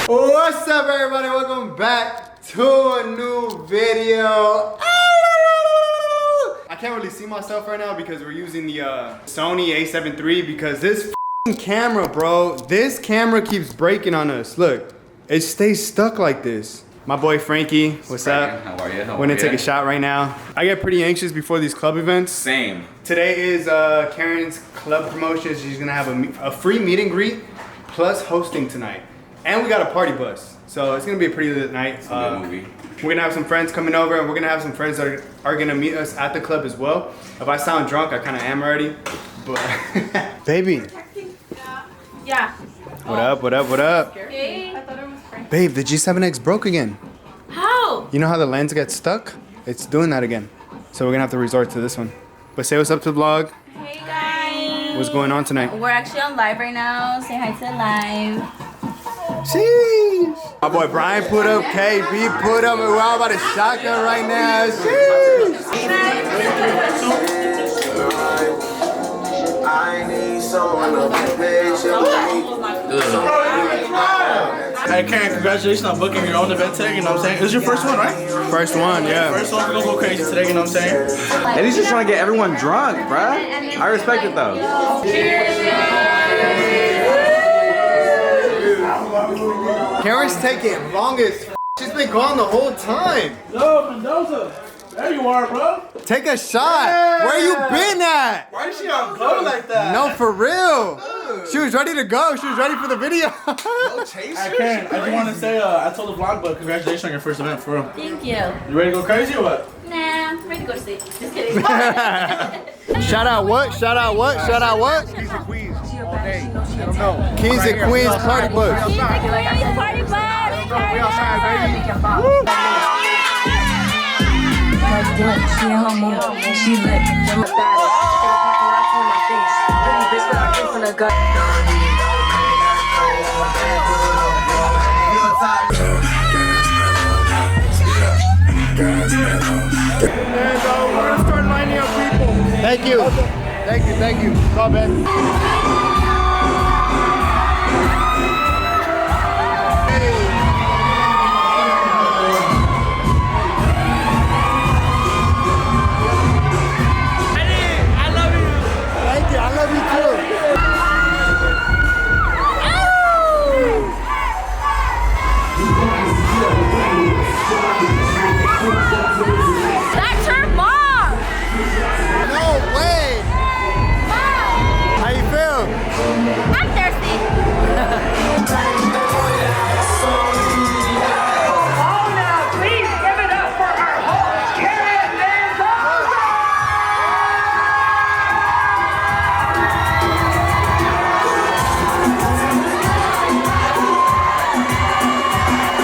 What's up, everybody? Welcome back to a new video. I can't really see myself right now because we're using the Sony A7 III because this camera, bro, this camera keeps breaking on us. Look, it stays stuck like this. My boy Frankie, what's up? How are you? We're gonna take a shot right now. I get pretty anxious before these club events. Same. Today is Karen's club promotion. She's gonna have a free meet and greet plus hosting tonight. And we got a party bus. So it's gonna be a pretty lit night. It's a good movie. We're gonna have some friends coming over and we're gonna have some friends that are gonna meet us at the club as well. If I sound drunk, I kinda am already. But baby. Yeah. What up, what up, what up? Hey. I thought it was Frank. Babe, the G7X broke again. How? You know how the lens gets stuck? It's doing that again. So we're gonna have to resort to this one. But say what's up to the vlog. Hey guys. What's going on tonight? We're actually on live right now. Say hi to live. Sheesh. My boy Brian put up, KB put up, and we're all about to shotgun right now. Sheesh. I need someone to Hey Karen, congratulations on booking your own event today, you know what I'm saying? This is your first one, right? First one, yeah. First one, we're gonna go crazy today, you know what I'm saying? And he's just trying to get everyone drunk, bruh. I respect it though. Karen's taking longest. She's been gone the whole time. Yo, Mendoza, there you are, bro. Take a shot. Where you been at? Why is she on go like that? No, for real. She was ready to go. She was ready for the video. Hey Karen, I just want to say, I told the vlog, but congratulations on your first event, for real. Thank you. You ready to go crazy or what? Nah, I'm ready to go to sleep. Just kidding. Shout out what? Shout out what? Shout out what? Kings and Queens party bus. Kings and Queens party bus. We outside, baby. She in her mood, she lit. Them a baddie. Got paparazzi in my face. Pretty bitch when I came from the gut. And we're gonna start lining up people. Thank you. Thank you, thank you. Go, Ben. That's her mom. No way. Mom. How you feel? I'm thirsty.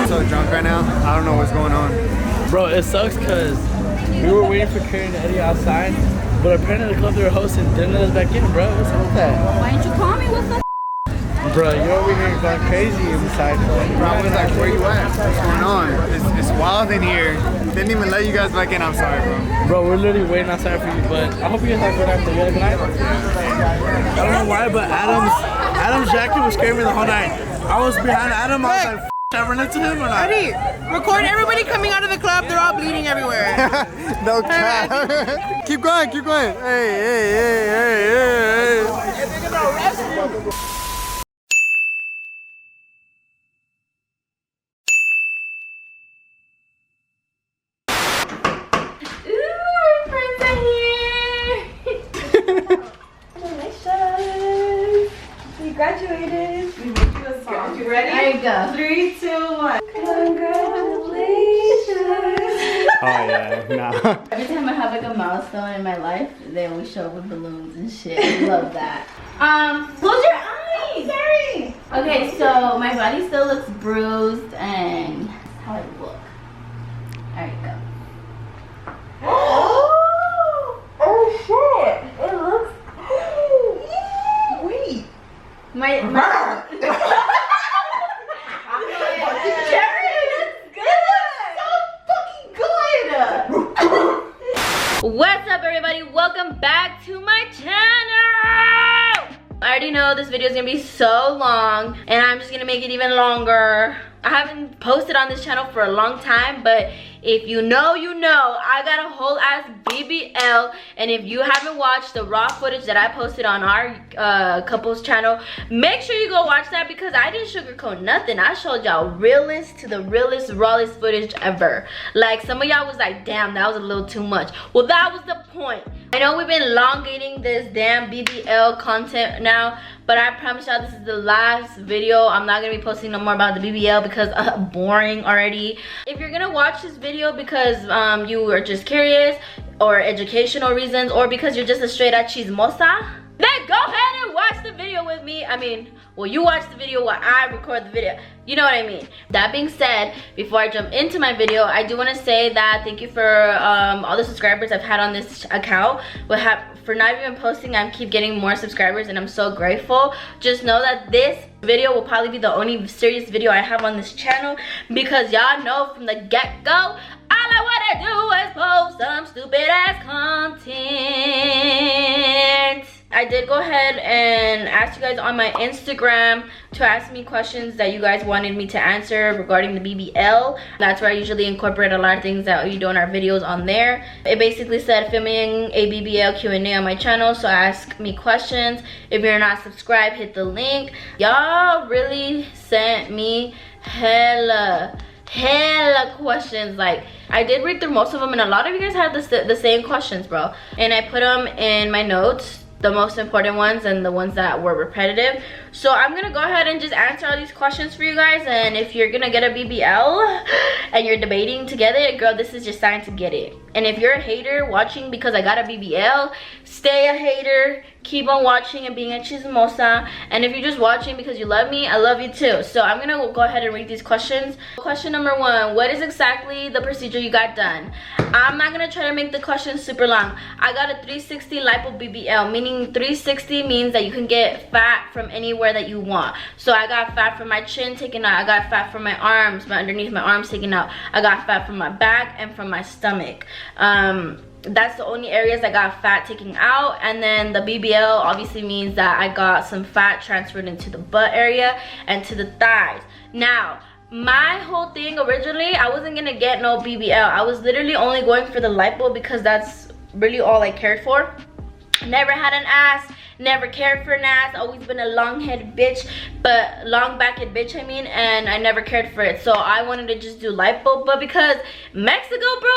So drunk right now. I don't know what's going on. Bro, it sucks because we were waiting for Karen and Eddie outside, but apparently the club they were hosting didn't let us back in, bro. What's up with that? Why didn't you call me? What's up? Bro, you're over here going crazy inside. Bro, I was like, where you at? What's going on? It's wild in here. Didn't even let you guys back in. I'm sorry, bro. Bro, we're literally waiting outside for you, but I hope you guys have a good night. You had a good night? I don't know why, but Adam's jacket was scaring me the whole night. I was behind Adam, I was like, should I run into him or not? Eddie, record everybody coming out of the club. They're all bleeding everywhere. No cap. Keep going, keep going. Hey, hey, hey, hey, hey, hey. They're gonna arrest you. Ooh, friends are here. Delicious. We graduated. We made you a song. You ready? There you go. 3, 2, 1. Congratulations. Oh yeah, nah. Every time I have like a milestone in my life, they always show up with balloons and shit. I love that. Close your eyes. Sorry. Okay, so my body still looks bruised and that's how I look. Alright, go. Oh shit! It looks. Wait. My. Jerry, that's good. So fucking good. What's up, everybody? Welcome back to my channel. I already know this video is gonna be so long, and I'm just gonna make it even longer. I haven't posted on this channel for a long time, but if you know, you know. I got a whole ass BBL, and if you haven't watched the raw footage that I posted on our couples channel, make sure you go watch that, because I didn't sugarcoat nothing. I showed y'all realest to the realest, rawest footage ever. Like, some of y'all was like, damn, that was a little too much. Well, that was the point. I know we've been elongating this damn BBL content now, but I promise y'all this is the last video. I'm not gonna be posting no more about the BBL because boring already. If you're gonna watch this video because you are just curious, or educational reasons, or because you're just a straight up chismosa, then go ahead and watch the video with me. I mean, well, you watch the video while I record the video. You know what I mean? That being said, before I jump into my video, I do want to say that thank you for all the subscribers I've had on this account. For not even posting, I keep getting more subscribers, and I'm so grateful. Just know that this video will probably be the only serious video I have on this channel, because y'all know from the get-go, all I want to do is post some stupid ass content. I did go ahead and ask you guys on my Instagram to ask me questions that you guys wanted me to answer regarding the BBL. That's where I usually incorporate a lot of things that you do in our videos on there. It basically said filming a BBL Q&A on my channel, so ask me questions. If you're not subscribed, hit the link. Y'all really sent me hella questions. Like, I did read through most of them, and a lot of you guys had the same questions, bro. And I put them in my notes, the most important ones and the ones that were repetitive. So I'm gonna go ahead and just answer all these questions for you guys. And if you're gonna get a BBL and you're debating to get it, girl, this is your sign to get it. And if you're a hater watching because I got a BBL, stay a hater, keep on watching and being a chismosa. And if you're just watching because you love me, I love you too. So I'm gonna go ahead and read these questions. Question number 1, what is exactly the procedure you got done? I'm not gonna try to make the question super long. I got a 360 lipo BBL, meaning 360 means that you can get fat from anywhere that you want. So I got fat from my chin taken out, I got fat from my arms, underneath my arms taken out, I got fat from my back and from my stomach. That's the only areas I got fat taken out. And then the BBL obviously means that I got some fat transferred into the butt area and to the thighs. Now, my whole thing originally, I wasn't gonna get no BBL. I was literally only going for the lipo because that's really all I cared for. Never had an ass, never cared for an ass, always been a long-headed bitch, but long-backed bitch, I mean, and I never cared for it. So I wanted to just do lipo, but because Mexico, bro,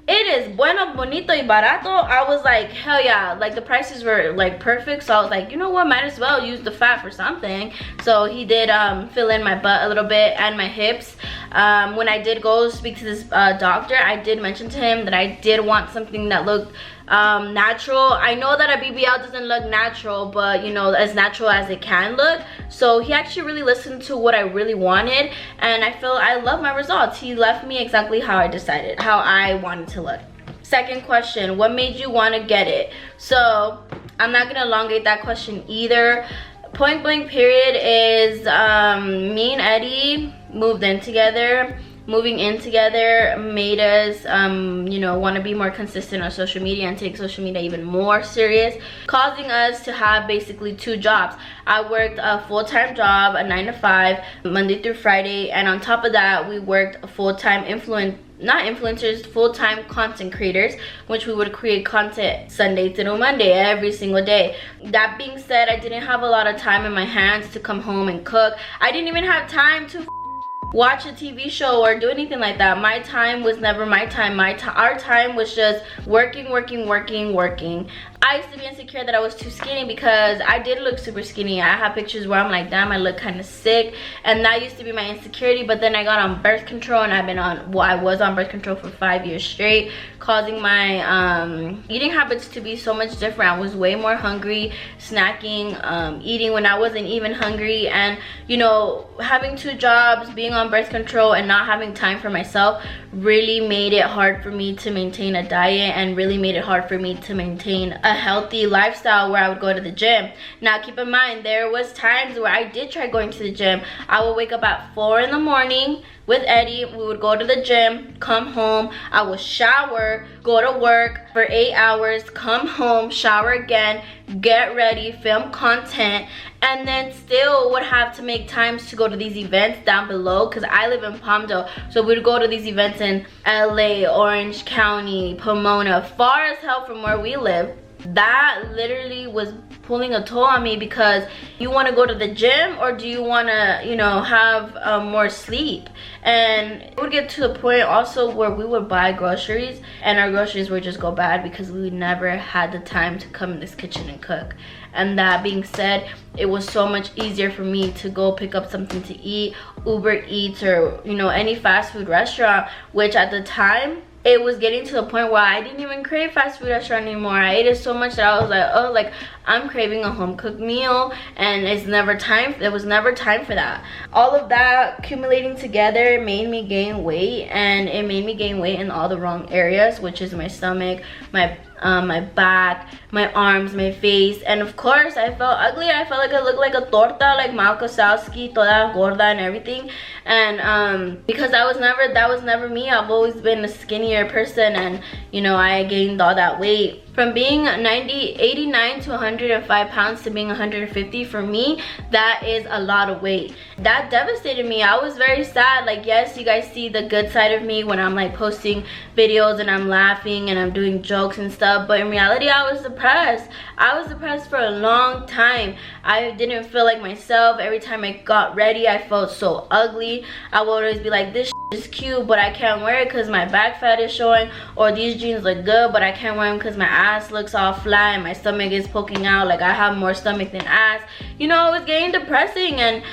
it is bueno, bonito y barato, I was like, hell yeah, like the prices were like perfect. So I was like, you know what, might as well use the fat for something. So he did fill in my butt a little bit and my hips. When I did go speak to this doctor, I did mention to him that I did want something that looked natural. I know that a BBL doesn't look natural, but you know, as natural as it can look. So he actually really listened to what I really wanted, and I feel I love my results. He left me exactly how I decided, how I wanted to look. Second question, what made you want to get it? So I'm not gonna elongate that question either. Point blank period is me and Eddie moved in together. Moving in together made us you know, want to be more consistent on social media and take social media even more serious, causing us to have basically 2 jobs. I worked a full-time job, a 9 to 5, Monday through Friday, and on top of that we worked a full-time full-time content creators, which we would create content Sunday through Monday every single day. That being said, I didn't have a lot of time in my hands to come home and cook. I didn't even have time to watch a TV show or do anything like that. My time was never my time. Our time was just working. I used to be insecure that I was too skinny because I did look super skinny. I have pictures where I'm like, damn, I look kind of sick, and that used to be my insecurity. But then I got on birth control, and I've been on, well, I was on birth control for 5 years straight, causing my eating habits to be so much different. I was way more hungry, snacking, eating when I wasn't even hungry, and you know, having 2 jobs, being on birth control, and not having time for myself really made it hard for me to maintain a diet, and really made it hard for me to maintain a healthy lifestyle where I would go to the gym. Now keep in mind, there was times where I did try going to the gym. I would wake up at 4 in the morning with Eddie. We would go to the gym, come home, I would shower, go to work for 8 hours, come home, shower again, get ready, film content, and then still would have to make times to go to these events down below because I live in Palmdale. So we'd go to these events in LA, Orange County, Pomona, far as hell from where we live. That literally was pulling a toll on me because you want to go to the gym or do you want to, you know, have more sleep? And it would get to the point also where we would buy groceries and our groceries would just go bad because we never had the time to come in this kitchen and cook. And that being said, it was so much easier for me to go pick up something to eat, Uber Eats, or, you know, any fast food restaurant, which at the time, it was getting to the point where I didn't even crave fast food restaurant anymore. I ate it so much that I was like, oh, like I'm craving a home cooked meal, and it's never time. It was never time for that. All of that accumulating together made me gain weight, and it made me gain weight in all the wrong areas, which is my stomach, my back, my arms, my face, and of course I felt ugly. I felt like I looked like a torta, like Mal Kosowski, toda gorda and everything. And because that was never me. I've always been a skinnier person, and you know, I gained all that weight. From being 89 to 105 pounds to being 150, for me, that is a lot of weight. That devastated me. I was very sad. Like, yes, you guys see the good side of me when I'm like posting videos and I'm laughing and I'm doing jokes and stuff, but in reality, I was depressed. I was depressed for a long time. I didn't feel like myself. Every time I got ready, I felt so ugly. I would always be like, this is cute, but I can't wear it because my back fat is showing, or these jeans look good, but I can't wear them because my ass looks all flat and my stomach is poking out. Like, I have more stomach than ass. You know, it was getting depressing, and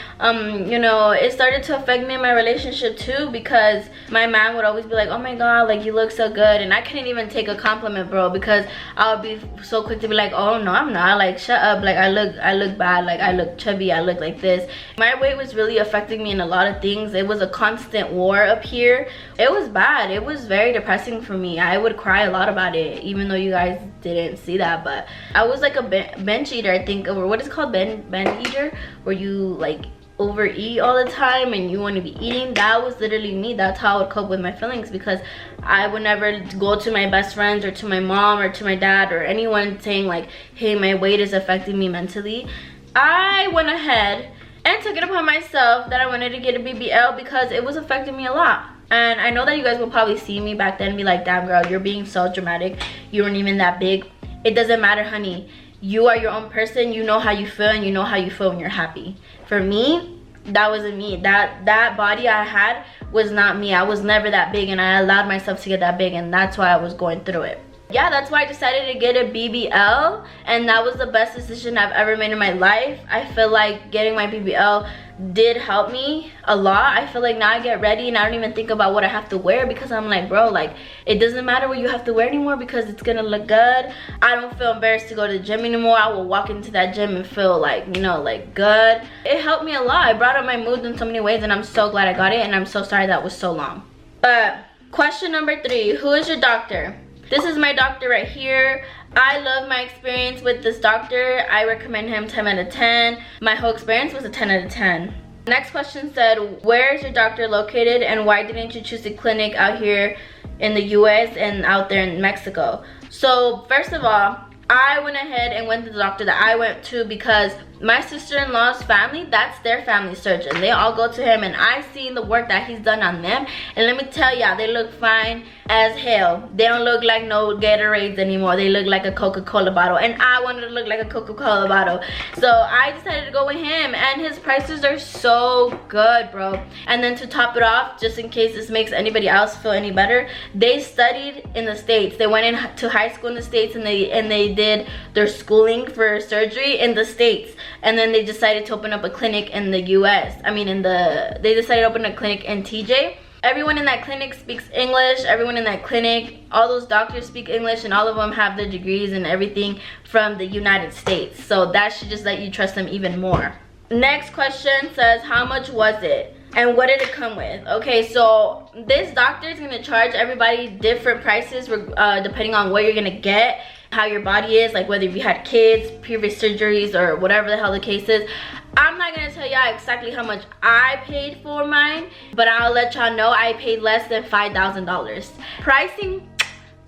you know, it started to affect me in my relationship too, because my man would always be like, oh my god, like you look so good, and I couldn't even take a compliment, bro, because I would be so quick to be like, oh no, I'm not, like shut up, like I look bad, like I look chubby, I look like this. My weight was really affecting me in a lot of things. It was a constant war up here. It was bad. It was very depressing for me. I would cry a lot about it, even though you guys didn't see that, but I was like a bench eater, I think, or what is called bench eater, where you like overeat all the time and you want to be eating. That was literally me. That's how I would cope with my feelings, because I would never go to my best friends or to my mom or to my dad or anyone saying like, hey, my weight is affecting me mentally. I went ahead and took it upon myself that I wanted to get a BBL because it was affecting me a lot. And I know that you guys will probably see me back then and be like, damn girl, you're being so dramatic, you weren't even that big. It doesn't matter, honey. You are your own person. You know how you feel, and you know how you feel when you're happy. For me, that wasn't me. That body I had was not me. I was never that big, and I allowed myself to get that big, and that's why I was going through it. Yeah, that's why I decided to get a BBL, and that was the best decision I've ever made in my life. I feel like getting my BBL did help me a lot. I feel like now I get ready and I don't even think about what I have to wear, because I'm like, bro, like it doesn't matter what you have to wear anymore because it's gonna look good. I don't feel embarrassed to go to the gym anymore. I will walk into that gym and feel like, you know, like good. It helped me a lot. It brought up my mood in so many ways, and I'm so glad I got it, and I'm so sorry that was so long. But question number 3, who is your doctor? This is my doctor right here. I love my experience with this doctor. I recommend him 10 out of 10. My whole experience was a 10 out of 10. Next question said, where is your doctor located, and why didn't you choose a clinic out here in the US and out there in Mexico? So first of all, I went ahead and went to the doctor that I went to because my sister-in-law's family, that's their family surgeon. They all go to him, and I've seen the work that he's done on them, and let me tell y'all, they look fine as hell. They don't look like no Gatorades anymore. They look like a Coca-Cola bottle, and I wanted to look like a Coca-Cola bottle. So I decided to go with him, and his prices are so good, bro. And then to top it off, just in case this makes anybody else feel any better, they studied in the States. They went into high school in the States, and they did their schooling for surgery in the States. And then they decided to open up a clinic in the US. I mean, they decided to open a clinic in TJ. Everyone in that clinic speaks English. Everyone in that clinic, all those doctors speak English, and all of them have their degrees and everything from the United States. So that should just let you trust them even more. Next question says, how much was it? And what did it come with? Okay, so this doctor is gonna charge everybody different prices depending on what you're gonna get, how your body is, like whether you had kids, previous surgeries, or whatever the hell the case is. I'm not gonna tell y'all exactly how much I paid for mine, but I'll let y'all know I paid less than $5,000. Pricing,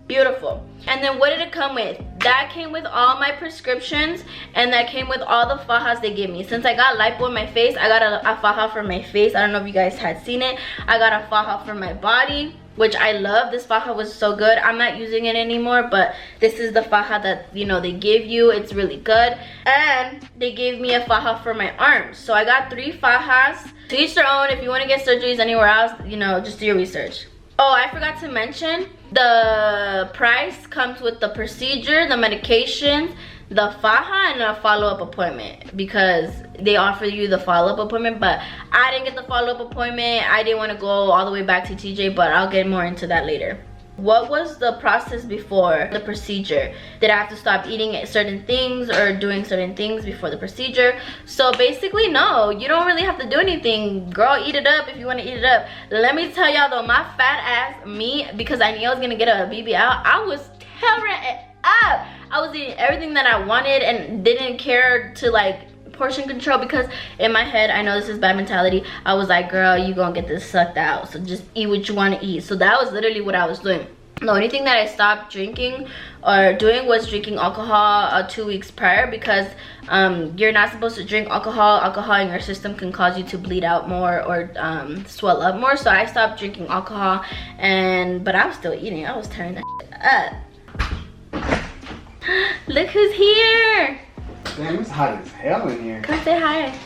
beautiful. And then what did it come with? That came with all my prescriptions, and that came with all the fajas they give me. Since I got lipo in my face, I got a faja for my face. I don't know if you guys had seen it. I got a faja for my body, which I love. This faja was so good. I'm not using it anymore, but this is the faja that, you know, they give you. It's really good. And they gave me a faja for my arms. So I got 3 fajas. To each their own. If you want to get surgeries anywhere else, you know, just do your research. Oh, I forgot to mention, the price comes with the procedure, the medications, the faja, and a follow-up appointment, because they offer you the follow-up appointment, but I didn't get the follow-up appointment. I didn't want to go all the way back to TJ, but I'll get more into that later. What was the process before the procedure? Did I have to stop eating certain things or doing certain things before the procedure? So basically, no, you don't really have to do anything. Girl, eat it up if you want to eat it up. Let me tell y'all though, my fat ass, me, because I knew I was gonna get a BBL, I was tearing it up. I was eating everything that I wanted and didn't care to like portion control, because in my head, I know this is bad mentality, I was like, girl, you gonna get this sucked out, so just eat what you want to eat. So that was literally what I was doing. The only thing that I stopped drinking or doing was drinking alcohol 2 weeks prior, because you're not supposed to drink alcohol. Alcohol in your system can cause you to bleed out more or swell up more. So I stopped drinking alcohol, but I was still eating. I was tearing that shit up. Look who's here. Damn, it's hot as hell in here. Come say hi.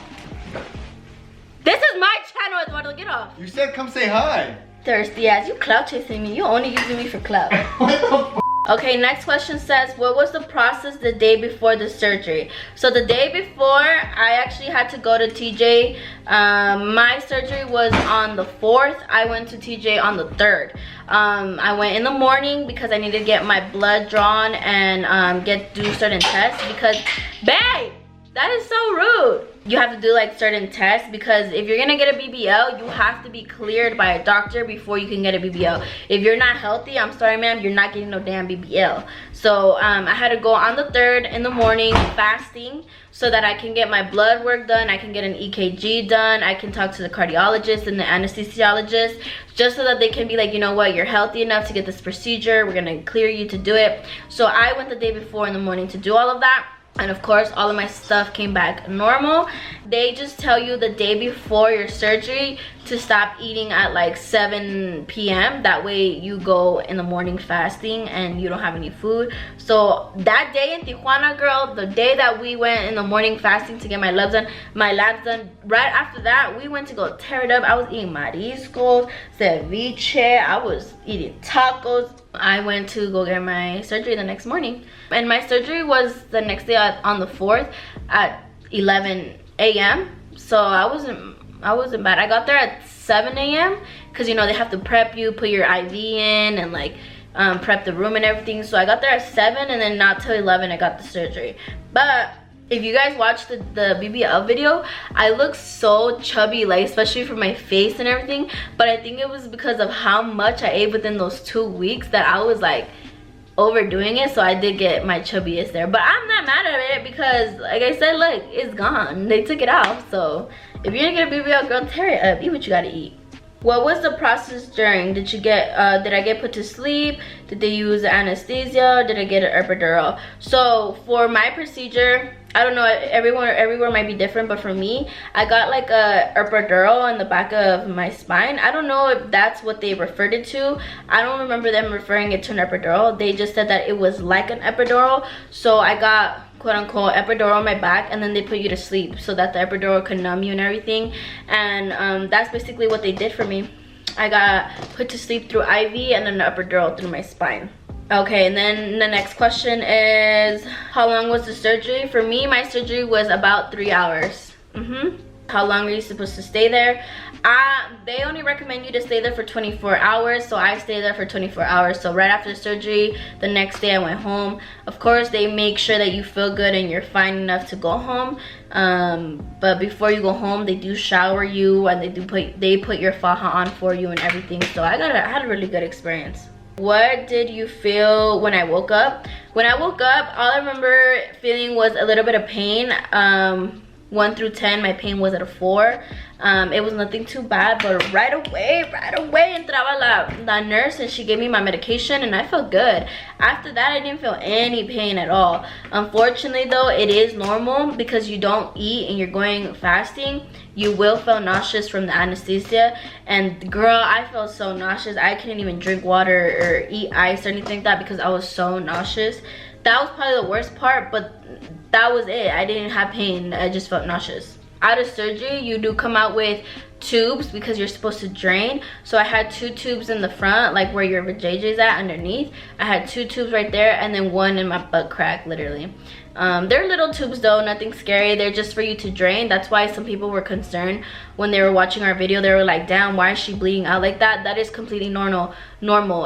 This is my channel, Eduardo. Get off. You said come say hi. Thirsty ass. You clout chasing me. You only using me for clout. What the f? Okay, next question says, what was the process the day before the surgery? So the day before, I actually had to go to TJ. My surgery was on the 4th. I went to TJ on the 3rd. I went in the morning because I needed to get my blood drawn and do certain tests, because, babe, that is so rude. You have to do like certain tests, because if you're gonna get a BBL, you have to be cleared by a doctor before you can get a BBL. If you're not healthy, I'm sorry ma'am, you're not getting no damn BBL. So I had to go on the 3rd in the morning fasting, so that I can get my blood work done, I can get an EKG done, I can talk to the cardiologist and the anesthesiologist, just so that they can be like, you know what, you're healthy enough to get this procedure, we're gonna clear you to do it. So I went the day before in the morning to do all of that. And of course, all of my stuff came back normal. They just tell you the day before your surgery to stop eating at like 7 p.m. That way you go in the morning fasting and you don't have any food. So that day in Tijuana, girl, the day that we went in the morning fasting to get my labs done, right after that, we went to go tear it up. I was eating mariscos, ceviche, I was eating tacos. I went to go get my surgery the next morning. And my surgery was the next day on the 4th at 11 a.m. So I wasn't bad. I got there at 7 a.m. because, you know, they have to prep you, put your IV in, and like prep the room and everything. So I got there at 7, and then not till 11 I got the surgery. But if you guys watched the BBL video, I look so chubby, like especially for my face and everything. But I think it was because of how much I ate within those 2 weeks that I was like overdoing it. So I did get my chubbiest there, but I'm not mad at it, because like I said, look, it's gone. They took it off. So if you're gonna get a BBL, girl, tear it up. Eat what you gotta eat. What was the process during? Did I get put to sleep? Did they use anesthesia? Did I get an epidural? So for my procedure, I don't know, everywhere might be different, but for me, I got like a epidural on the back of my spine. I don't know if that's what they referred it to. I don't remember them referring it to an epidural. They just said that it was like an epidural. So I got, quote unquote, epidural on my back, and then they put you to sleep so that the epidural could numb you and everything. And that's basically what they did for me. I got put to sleep through IV and then an epidural through my spine. Okay, and then the next question is, how long was the surgery? For me, my surgery was about 3 hours. How long are you supposed to stay there? They only recommend you to stay there for 24 hours, so I stayed there for 24 hours. So right after the surgery, the next day I went home. Of course, they make sure that you feel good and you're fine enough to go home. But before you go home, they do shower you and they put your faja on for you and everything. So I had a really good experience. What did you feel when I woke up? When I woke up, all I remember feeling was a little bit of pain. 1 through 10, my pain was at a 4. It was nothing too bad, but right away entraba la nurse and she gave me my medication and I felt good. After that, I didn't feel any pain at all. Unfortunately though, it is normal because you don't eat and you're going fasting. You will feel nauseous from the anesthesia, and girl, I felt so nauseous. I couldn't even drink water or eat ice or anything like that because I was so nauseous. That was probably the worst part, but that was it. I didn't have pain, I just felt nauseous. Out of surgery, you do come out with tubes because you're supposed to drain. So I had 2 tubes in the front, like where your vajayjay is at underneath. I had 2 tubes right there and then 1 in my butt crack, literally. They're little tubes though, nothing scary. They're just for you to drain. That's why some people were concerned when they were watching our video. They were like, damn, why is she bleeding out like that? That is completely normal.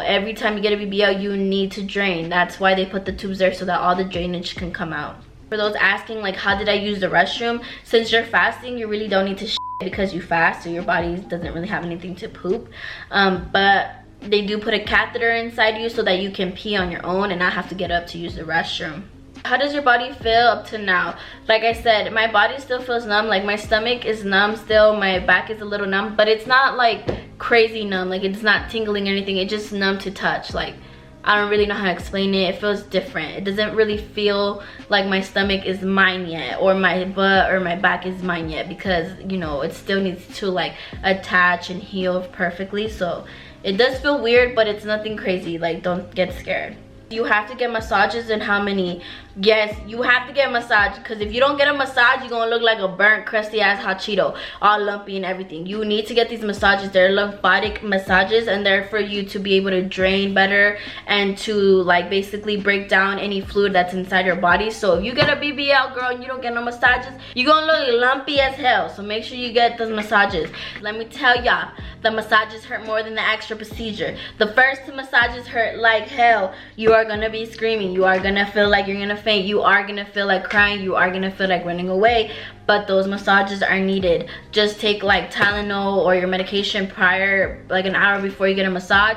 Every time you get a BBL, you need to drain. That's why they put the tubes there, so that all the drainage can come out. For those asking like, how did I use the restroom? Since you're fasting, you really don't need to shit because you fast, so your body doesn't really have anything to poop. But they do put a catheter inside you so that you can pee on your own and not have to get up to use the restroom. How does your body feel up to now? Like I said, my body still feels numb. Like my stomach is numb still, my back is a little numb, but it's not like crazy numb. Like it's not tingling or anything. It's just numb to touch. Like I don't really know how to explain it. It feels different. It doesn't really feel like my stomach is mine yet, or my butt or my back is mine yet, because you know it still needs to like attach and heal perfectly. So it does feel weird, but it's nothing crazy. Like don't get scared. You have to get massages, and how many? Yes, you have to get a massage, because if you don't get a massage, you're gonna look like a burnt crusty ass hot Cheeto, all lumpy and everything. You need to get these massages. They're lymphatic massages, and they're for you to be able to drain better and to like basically break down any fluid that's inside your body. So if you get a BBL, girl, and you don't get no massages, you're gonna look lumpy as hell. So make sure you get those massages. Let me tell y'all, the massages hurt more than the extra procedure. The first 2 massages hurt like hell. You are gonna be screaming. You are gonna feel like you're gonna faint. You are gonna feel like crying. You are gonna feel like running away. But those massages are needed. Just take like Tylenol or your medication prior, like an hour before you get a massage,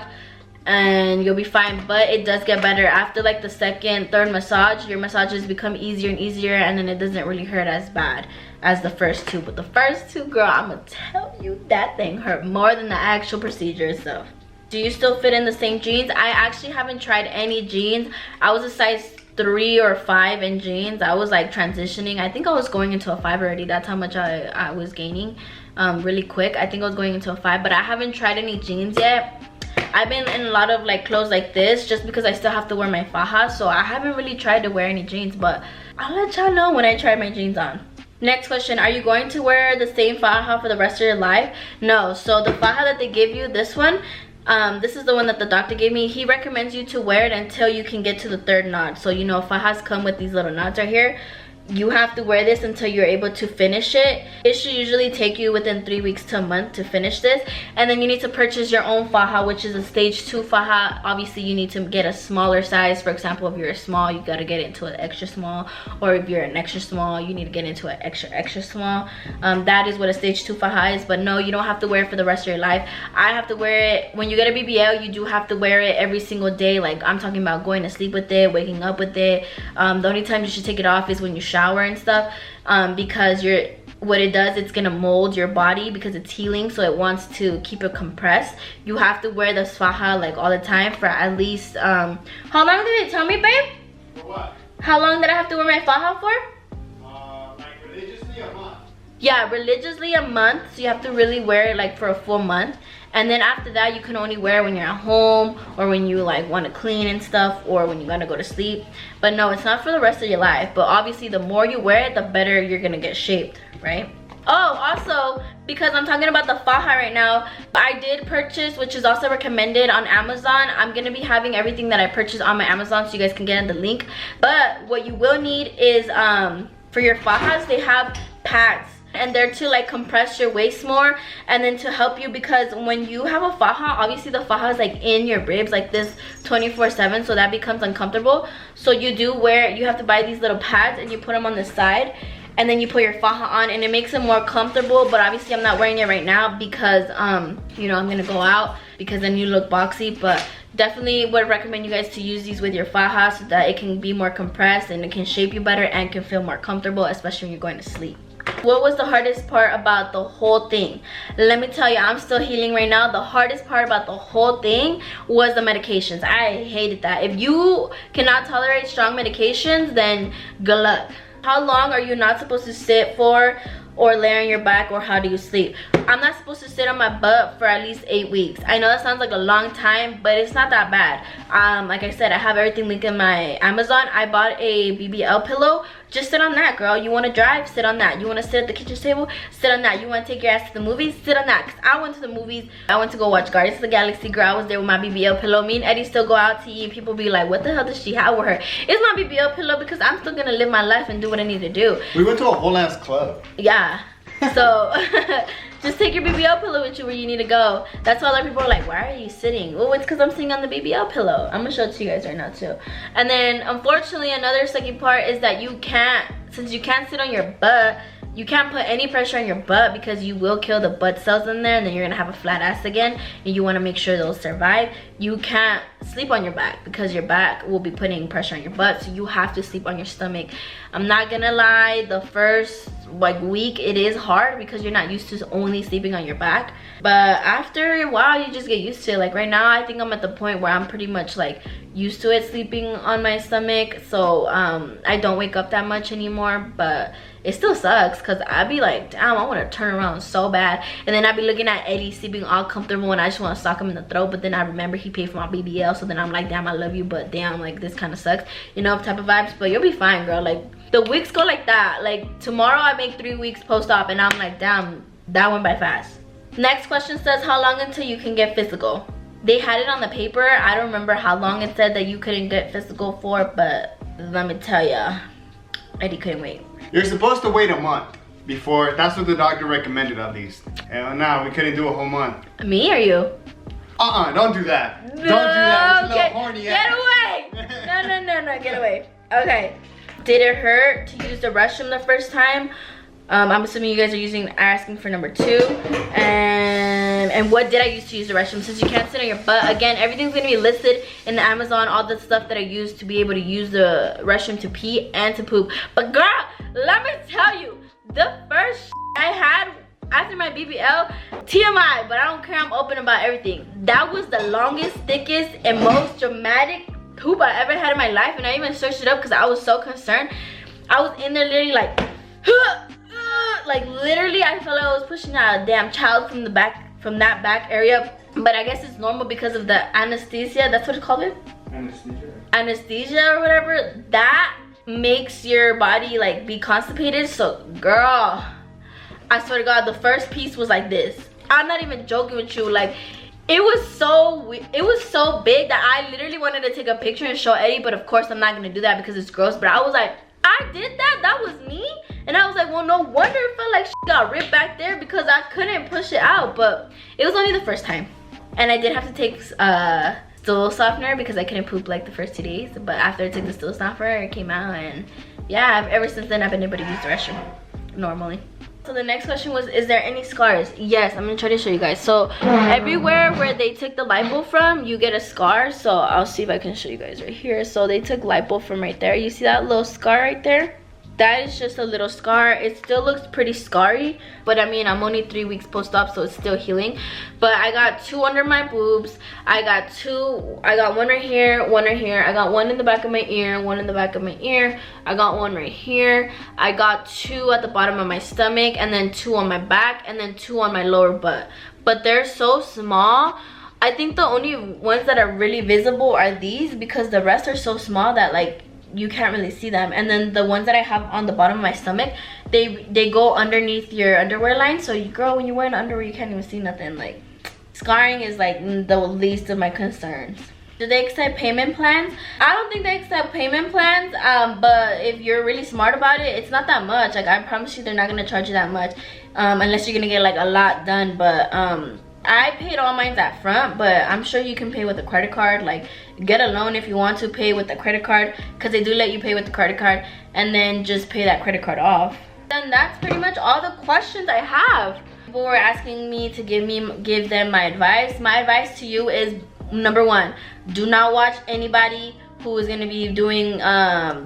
and you'll be fine. But it does get better after like the 2nd, 3rd massage. Your massages become easier and easier, and then it doesn't really hurt as bad as the first 2. But the first 2, girl, I'm gonna tell you, that thing hurt more than the actual procedure itself. Do you still fit in the same jeans? I actually haven't tried any jeans. I was a size 3 or 5 in jeans. I was like transitioning. I think I was going into a 5 already. That's how much I was gaining really quick. I think I was going into a 5, but I haven't tried any jeans yet. I've been in a lot of like clothes like this just because I still have to wear my faja, so I haven't really tried to wear any jeans, but I'll let y'all know when I try my jeans on. Next question, are you going to wear the same faja for the rest of your life? No. So the faja that they give you, this one, this is the one that the doctor gave me. He recommends you to wear it until you can get to the 3rd knot. So you know, fajas come with these little knots right here. You have to wear this until you're able to finish it. It should usually take you within 3 weeks to a month to finish this. And then you need to purchase your own faja, which is a stage 2 faja. Obviously you need to get a smaller size. For example, if you're small, you gotta get into an extra small, or if you're an extra small, you need to get into an extra small. That is what a stage 2 faja is. But no, you don't have to wear it for the rest of your life. I have to wear it when you get a BBL. You do have to wear it every single day. Like I'm talking about going to sleep with it, waking up with it. The only time you should take it off is when you shower and stuff, because what it does, it's gonna mold your body because it's healing, so it wants to keep it compressed. You have to wear the faja like all the time for at least how long did they tell me, babe? For what? How long did I have to wear my faja for? Like religiously a month. Yeah, religiously a month. So you have to really wear it like for a full month. And then after that, you can only wear it when you're at home, or when you like want to clean and stuff, or when you're gonna go to sleep. But no, it's not for the rest of your life. But obviously the more you wear it, the better you're gonna get shaped, right? Oh, also, because I'm talking about the faja right now, I did purchase, which is also recommended on Amazon. I'm gonna be having everything that I purchased on my Amazon, so you guys can get in the link. But what you will need is for your fajas, they have pads. and they're to like compress your waist more and then to help you, because when you have a faja, obviously the faja is like in your ribs like this 24/7, so that becomes uncomfortable. So you have to buy these little pads and you put them on the side, and then you put your faja on, and it makes it more comfortable. But obviously I'm not wearing it right now because you know, I'm gonna go out, because then you look boxy. But definitely would recommend you guys to use these with your faja so that it can be more compressed and it can shape you better and can feel more comfortable, especially when you're going to sleep. What was the hardest part about the whole thing? Let me tell you, I'm still healing right now. The hardest part about the whole thing was the medications. I hated that. If you cannot tolerate strong medications, then good luck. How long are you not supposed to sit for or lay on your back, or how do you sleep? I'm not supposed to sit on my butt for at least 8 weeks. I know that sounds like a long time, but it's not that bad. Like I said, I have everything linked in my Amazon. I bought a BBL pillow. Just sit on that, girl. You want to drive? Sit on that. You want to sit at the kitchen table? Sit on that. You want to take your ass to the movies? Sit on that. Because I went to the movies. I went to go watch Guardians of the Galaxy. Girl, I was there with my BBL pillow. Me and Eddie still go out to eat. People be like, what the hell does she have with her? It's my BBL pillow because I'm still going to live my life and do what I need to do. We went to a whole ass club. Yeah. So just take your BBL pillow with you where you need to go. That's why a lot of people are like, why are you sitting? Well, it's because I'm sitting on the BBL pillow. I'm gonna show it to you guys right now too. And then unfortunately, another sucky part is that you can't, since you can't sit on your butt, you can't put any pressure on your butt because you will kill the butt cells in there, and then you're gonna have a flat ass again, and you want to make sure they'll survive. You can't sleep on your back because your back will be putting pressure on your butt, so you have to sleep on your stomach. I'm not gonna lie, the first like week it is hard because you're not used to only sleeping on your back, but after a while you just get used to it. Like right now, I think I'm at the point where I'm pretty much like used to it sleeping on my stomach, so I don't wake up that much anymore. But it still sucks because I'd be like, damn, I want to turn around so bad, and then I'd be looking at Eddie sleeping all comfortable and I just want to sock him in the throat. But then I remember he paid for my BBL, so then I'm like, damn, I love you, but damn, like this kind of sucks, you know, type of vibes. But you'll be fine, girl. Like the weeks go like that. Like tomorrow I make 3 weeks post-op and I'm like, damn, that went by fast. Next question says, how long until you can get physical? They had it on the paper. I don't remember how long it said that you couldn't get physical for, but let me tell ya, Eddie couldn't wait. You're supposed to wait a month before. That's what the doctor recommended, at least. And now we couldn't do a whole month. Me or you? Don't do that. Don't do that. It's a little horny. Get away. No, get away. Okay. Did it hurt to use the restroom the first time? I'm assuming you guys are asking for number 2. And what did I use to use the restroom? Since you can't sit on your butt, again, everything's gonna be listed in the Amazon, all the stuff that I used to be able to use the restroom to pee and to poop. But girl, let me tell you, the first I had after my BBL, TMI, but I don't care, I'm open about everything. That was the longest, thickest, and most dramatic poop I ever had in my life, and I even searched it up because I was so concerned. I was in there literally like, like literally I felt like I was pushing out a damn child from the back, from that back area. But I guess it's normal because of the anesthesia. That's what it's called. Anesthesia or whatever. That makes your body like be constipated. So girl, I swear to God, the first piece was like this. I'm not even joking with you. Like it was so big that I literally wanted to take a picture and show Eddie, but of course I'm not gonna do that because it's gross. But I was like, I did that? That was me? And I was like, well, no wonder it felt like shit got ripped back there because I couldn't push it out. But it was only the first time. And I did have to take stool softener because I couldn't poop like the first 2 days. But after I took the stool softener, it came out. And yeah, ever since then, I've been able to use the restroom normally. So the next question was, is there any scars? Yes, I'm gonna try to show you guys. So everywhere where they took the lipo from, you get a scar. So I'll see if I can show you guys right here. So they took lipo from right there. You see that little scar right there? That is just a little scar. It still looks pretty scarry, but I mean, I'm only 3 weeks post-op, so it's still healing. But I got 2 under my boobs. I got one right here, one right here. I got 1 in the back of my ear, 1 in the back of my ear. I got 1 right here. I got 2 at the bottom of my stomach, and then 2 on my back, and then 2 on my lower butt. But they're so small. I think the only ones that are really visible are these, because the rest are so small that like you can't really see them. And then the ones that I have on the bottom of my stomach, they go underneath your underwear line. So you, girl, when you're wearing underwear, you can't even see nothing. Like scarring is like the least of my concerns. Do they accept payment plans? I don't think they accept payment plans, but if you're really smart about it, it's not that much. Like, I promise you they're not gonna charge you that much, unless you're gonna get like a lot done. But I paid all mine up front, but I'm sure you can pay with a credit card. Like, get a loan if you want to pay with the credit card, because they do let you pay with the credit card, and then just pay that credit card off. And that's pretty much all the questions I have. People were asking me to give them my advice. My advice to you is, number one, do not watch anybody who is going to be doing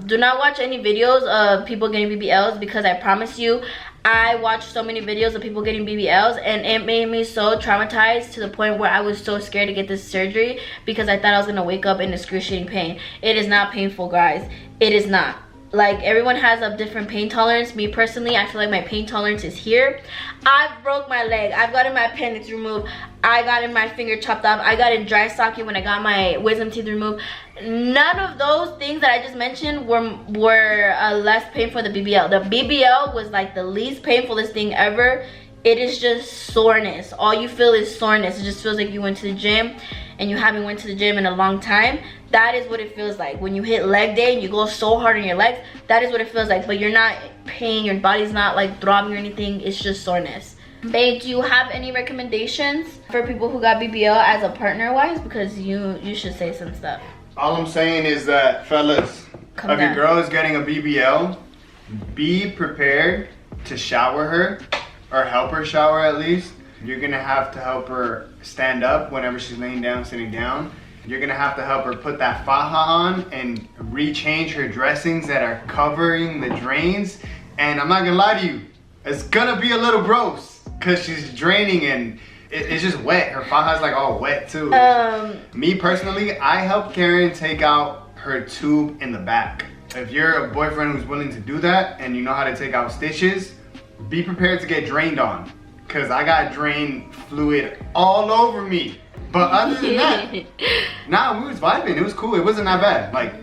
do not watch any videos of people getting BBLs, because I promise you, I watched so many videos of people getting BBLs, and it made me so traumatized to the point where I was so scared to get this surgery, because I thought I was going to wake up in excruciating pain. It is not painful, guys. It is not. Like, everyone has a different pain tolerance. Me personally, I feel like my pain tolerance is here. I broke my leg. I've gotten my appendix removed. I got my finger chopped off. I got in dry socket when I got my wisdom teeth removed. None of those things that I just mentioned were less painful than the BBL. The BBL was like the least painfulest thing ever. It is just soreness. All you feel is soreness. It just feels like you went to the gym and you haven't went to the gym in a long time. That is what it feels like. When you hit leg day and you go so hard on your legs, that is what it feels like. But you're not in pain, your body's not like throbbing or anything. It's just soreness. Babe, do you have any recommendations for people who got BBL as a partner wise? Because you should say some stuff. All I'm saying is that, fellas, if your girl is getting a BBL, be prepared to shower her, or help her shower at least. You're gonna have to help her stand up whenever she's laying down, sitting down. You're gonna have to help her put that faja on and rechange her dressings that are covering the drains. And I'm not gonna lie to you, it's gonna be a little gross, cause she's draining and it's just wet. Her faja's like all wet too. Me personally, I help Karen take out her tube in the back. If you're a boyfriend who's willing to do that and you know how to take out stitches, be prepared to get drained on, cause I got drain fluid all over me. But other than that, nah, we was vibing. It was cool. It wasn't that bad. Like,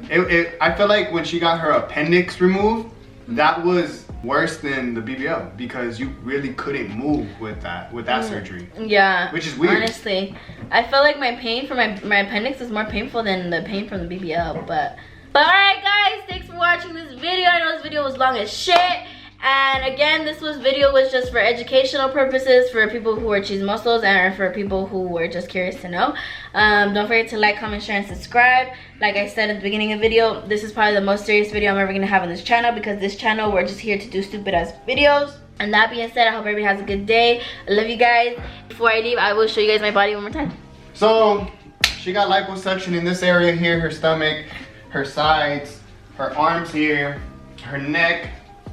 I feel like when she got her appendix removed, that was worse than the BBL, because you really couldn't move with that surgery. Yeah. Which is weird. Honestly, I feel like my pain from my appendix is more painful than the pain from the BBL. But alright guys, thanks for watching this video. I know this video was long as shit. And again, this video was just for educational purposes, for people who are chismosos and for people who were just curious to know. Don't forget to like, comment, share, and subscribe. Like I said at the beginning of the video, this is probably the most serious video I'm ever going to have on this channel, because this channel, we're just here to do stupid ass videos. And that being said, I hope everybody has a good day. I love you guys. Before I leave, I will show you guys my body one more time. So, she got liposuction in this area here, her stomach, her sides, her arms here, her neck.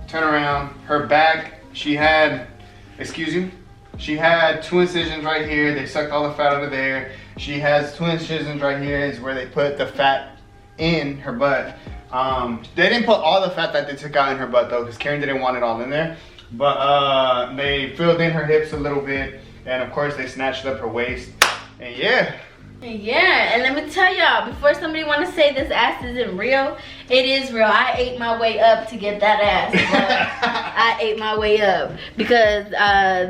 Turn around, her back, she had 2 incisions right here. They sucked all the fat out of there. She has 2 incisions right here, is where they put the fat in her butt. They didn't put all the fat that they took out in her butt though, because Karen didn't want it all in there. But they filled in her hips a little bit, and of course they snatched up her waist. And yeah, and let me tell y'all, before somebody want to say this ass isn't real, it is real. I ate my way up to get that ass. I ate my way up, because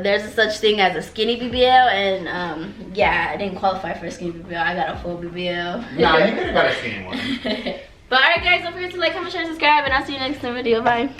there's a such thing as a skinny BBL, and yeah, I didn't qualify for a skinny BBL. I got a full BBL. Nah, you could have got a skinny one. But alright guys, don't forget to like, comment, share, and subscribe, and I'll see you next time video. Bye.